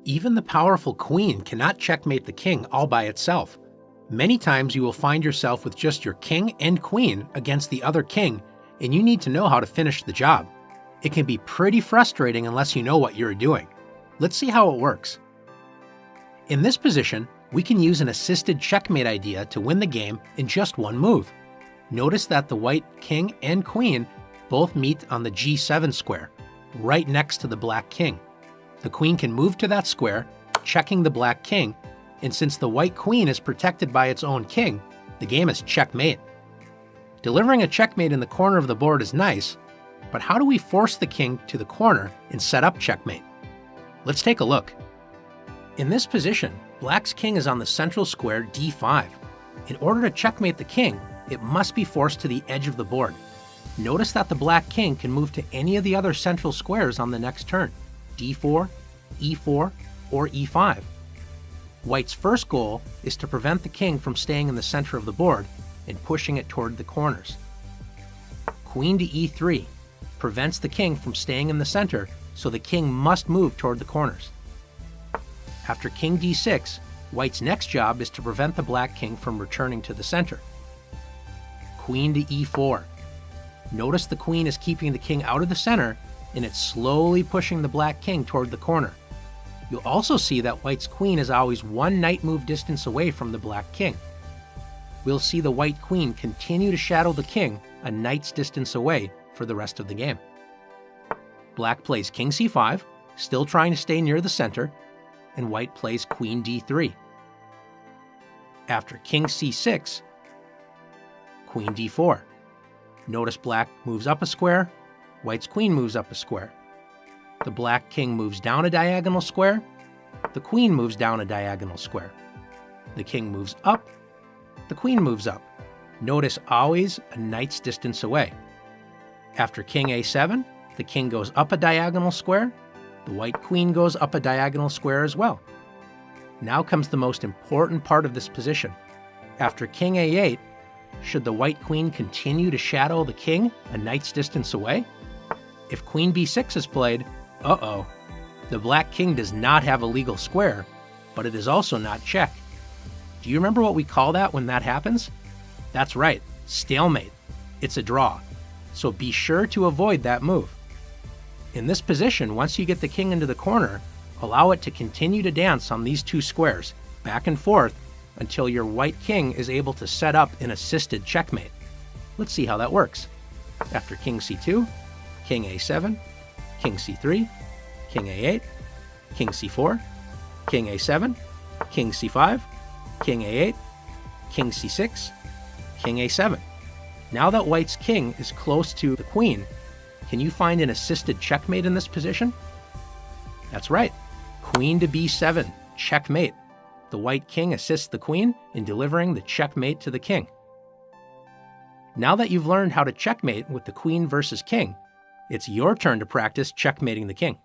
Even the powerful queen cannot checkmate the king all by itself. Many times you will find yourself with just your king and queen against the other king, and you need to know how to finish the job. It can be pretty frustrating unless you know what you're doing. Let's see how it works. In this position, we can use an assisted checkmate idea to win the game in just one move. Notice that the white king and queen both meet on the G7 square, right next to the black king. The queen can move to that square, checking the black king, and since the white queen is protected by its own king, the game is checkmate. Delivering a checkmate in the corner of the board is nice, but how do we force the king to the corner and set up checkmate? Let's take a look. In this position, black's king is on the central square D5. In order to checkmate the king, it must be forced to the edge of the board. Notice that the black king can move to any of the other central squares on the next turn, D4, E4, or E5. White's first goal is to prevent the king from staying in the center of the board and pushing it toward the corners. Queen to E3 prevents the king from staying in the center, so the king must move toward the corners. After king D6, white's next job is to prevent the black king from returning to the center. Queen to E4. Notice the queen is keeping the king out of the center, and it's slowly pushing the black king toward the corner. You'll also see that white's queen is always one knight move distance away from the black king. We'll see the white queen continue to shadow the king a knight's distance away for the rest of the game. Black plays king C5, still trying to stay near the center, and white plays queen D3. After king C6, queen D4. Notice black moves up a square, white's queen moves up a square. The black king moves down a diagonal square, the queen moves down a diagonal square. The king moves up, the queen moves up. Notice always a knight's distance away. After king A7, the king goes up a diagonal square, the white queen goes up a diagonal square as well. Now comes the most important part of this position. After king A8, should the white queen continue to shadow the king a knight's distance away? If queen B6 is played, uh-oh. The black king does not have a legal square, but it is also not check. Do you remember what we call that when that happens? That's right, stalemate. It's a draw. So be sure to avoid that move. In this position, once you get the king into the corner, allow it to continue to dance on these two squares, back and forth, until your white king is able to set up an assisted checkmate. Let's see how that works. After king C2, king A7, king C3, king A8, king C4, king A7, king C5, king A8, king C6, king A7. Now that white's king is close to the queen, can you find an assisted checkmate in this position? That's right, queen to B7, checkmate. The white king assists the queen in delivering the checkmate to the king. Now that you've learned how to checkmate with the queen versus king, it's your turn to practice checkmating the king.